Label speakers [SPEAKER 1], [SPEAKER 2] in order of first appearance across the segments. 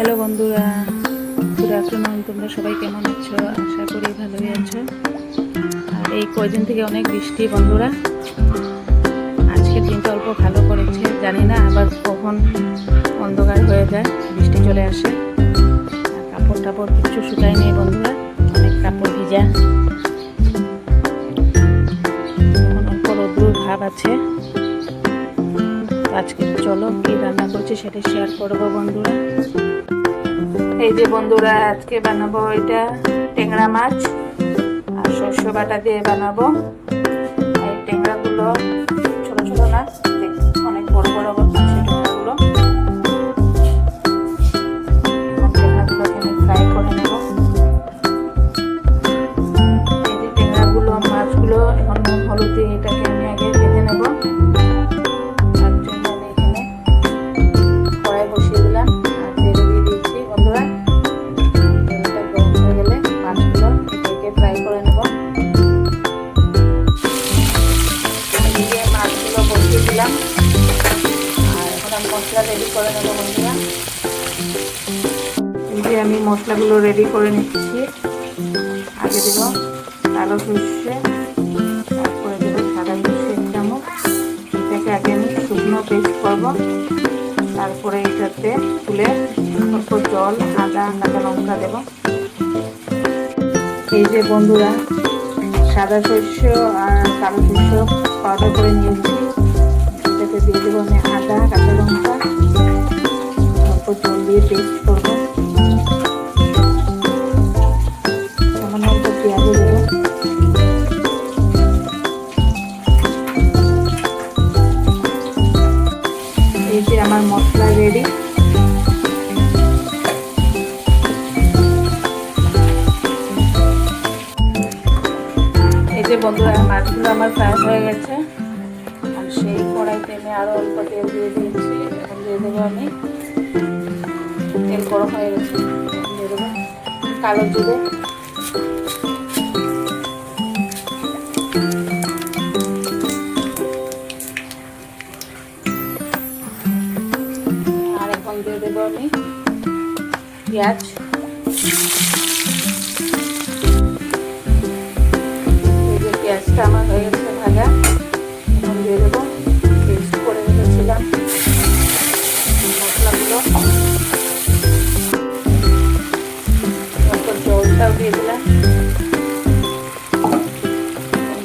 [SPEAKER 1] Hello বন্ধুরা, good afternoon. তোমরা সবাই কেমন আছো? আশা করি ভালোই আছো। আর এই কয়দিন থেকে অনেক বৃষ্টি বন্ধুরা। আজকের দিনটা অল্প ভালো করেছে, জানি না আবার কখন অন্ধকার হয়ে যায়, বৃষ্টি চলে আসে। আর কাপড় টাপড় কিছু শুকায় নেই বন্ধুরা, অনেক কাপড় ভিজা। এখন অল্প রোদ্রুর ভাব আছে। আজকে চলো কি রান্না করছি সেটা শেয়ার করবো বন্ধুরা। এই যে বন্ধুরা, আজকে বানাবো এটা ট্যাংরা মাছ আর সরষে বাটা দিয়ে বানাবো। এই ট্যাংরাগুলো ছোট ছোট না, অনেক বড় বড় আছে ট্যাংরাগুলো। ট্যাংরাগুলোকে আমি ফ্রাই করে নেব। এই যে ট্যাংরাগুলো মাছগুলো এখন নুন হলুদ দিয়ে এটাকে আমি আগে ভেজে নেব। তার জন্য আমি এখানে কড়াই বসিয়ে দিলাম আর তেল দিয়ে দিয়েছি বন্ধুরা। তেলটা গরম হয়ে গেলে মাছগুলো এটাকে ফ্রাই করে নেব। এদিকে মাছগুলো বসিয়ে দিলাম আর এখন আমি মশলা রেডি করে নেব বন্ধুরা। এই যে আমি মশলাগুলো রেডি করে নিচ্ছি। আগে দেব কালো সরষে, তারপরে দেবো সাদা সরষে 1 চামচ। এটাকে আগে আমি শুকনো পেস্ট করবো। তারপরে এটাতে তুলে অল্প জল, আদা, কাঁচা লঙ্কা দেব। এই যে বন্ধুরা, সাদা সরষে আর কালো সরষে পাউডার করে নিয়েছি। এটাতে দিয়ে দেবো আমি আদা, কাঁচা লঙ্কা, অল্প জল দিয়ে পেস্ট করবো। সামান্য অল্প পেঁয়াজও দেবো। এই যে আমার মশলা রেডি। এই যে বন্ধুরা, মাছগুলো আমার ফ্রাই হয়ে গেছে আর সেই কড়াইতে আমি আরো অল্প তেল দিয়ে দিয়েছি। এখন দিয়ে দেবো আমি, তেল গরম হয়ে গেছে, দিয়ে দেবো কালো জিরে, আর এখন দিয়ে দেবো আমি পেঁয়াজ। এই যে পেঁয়াজটা আমার হয়ে গেছে ভাজা। এখন দিয়ে দেবো পেস্ট করে রেখেছিলাম মশলাগুলো। তারপর জলটাও দিয়ে দিলাম।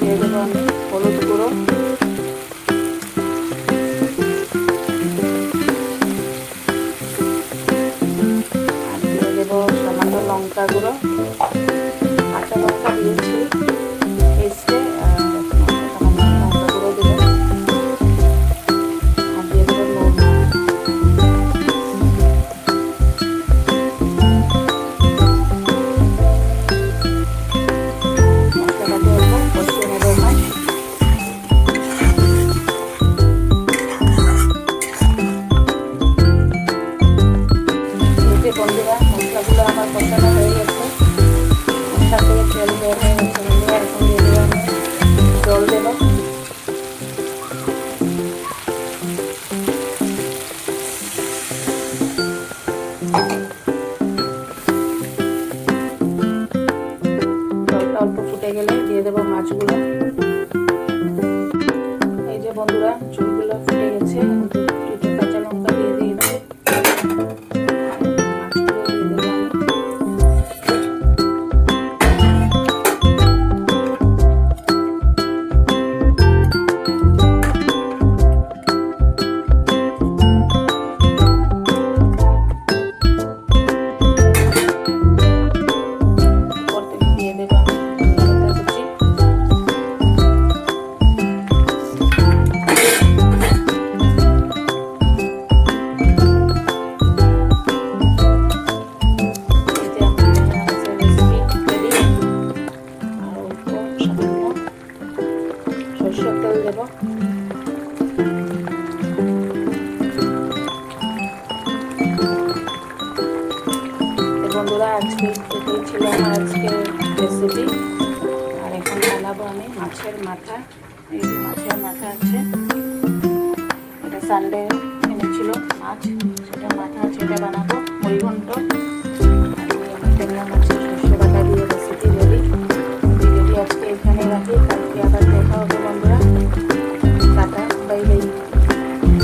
[SPEAKER 1] দিয়ে দেবো আমি হলুদ গুঁড়ো, আর দিয়ে দেবো সামান্য লঙ্কা গুঁড়ো, কাঁচা লঙ্কা দিয়েছি পেস্টে, সামান্য লঙ্কা গুঁড়ো দেবো। আর দিয়ে দেবো নুন। মশলাটাকে অল্প কষিয়ে নেব আমার। এই যে বন্ধুরা, মশলাগুলো আমার কষানো হয়ে গেছে, মশলা থেকে তেল বের হয়ে গেছে বন্ধুরা। এখন দিয়ে দেবো আমি জল দেবো। জলটা অল্প ফুটে গেলে দিয়ে দেবো মাছগুলো। এই যে বন্ধুরা, ঝোলগুলো ফুটে গেছে। দুটো কাঁচা লঙ্কা দিয়ে দিয়েছি, মাছগুলো দিয়ে দেবো আমি। উপর থেকে দিয়ে দেবো আমি লঙ্কা কুচি। এই যে আমার ট্যাংরা মাছের রেসিপি রেডি। আর অল্প সামান্য সরষের তেল দেবো। বন্ধুরা, আজকে এটাই ছিল আমার আজকের রেসিপি। আর এখন বানাবো আমি মাছের মাথা। এই যে মাছের মাথা আছে, এটা সানডে এনেছিল মাছ, সেটা মাথা আছে, এটা বানাবো। বৈকুণ্ঠ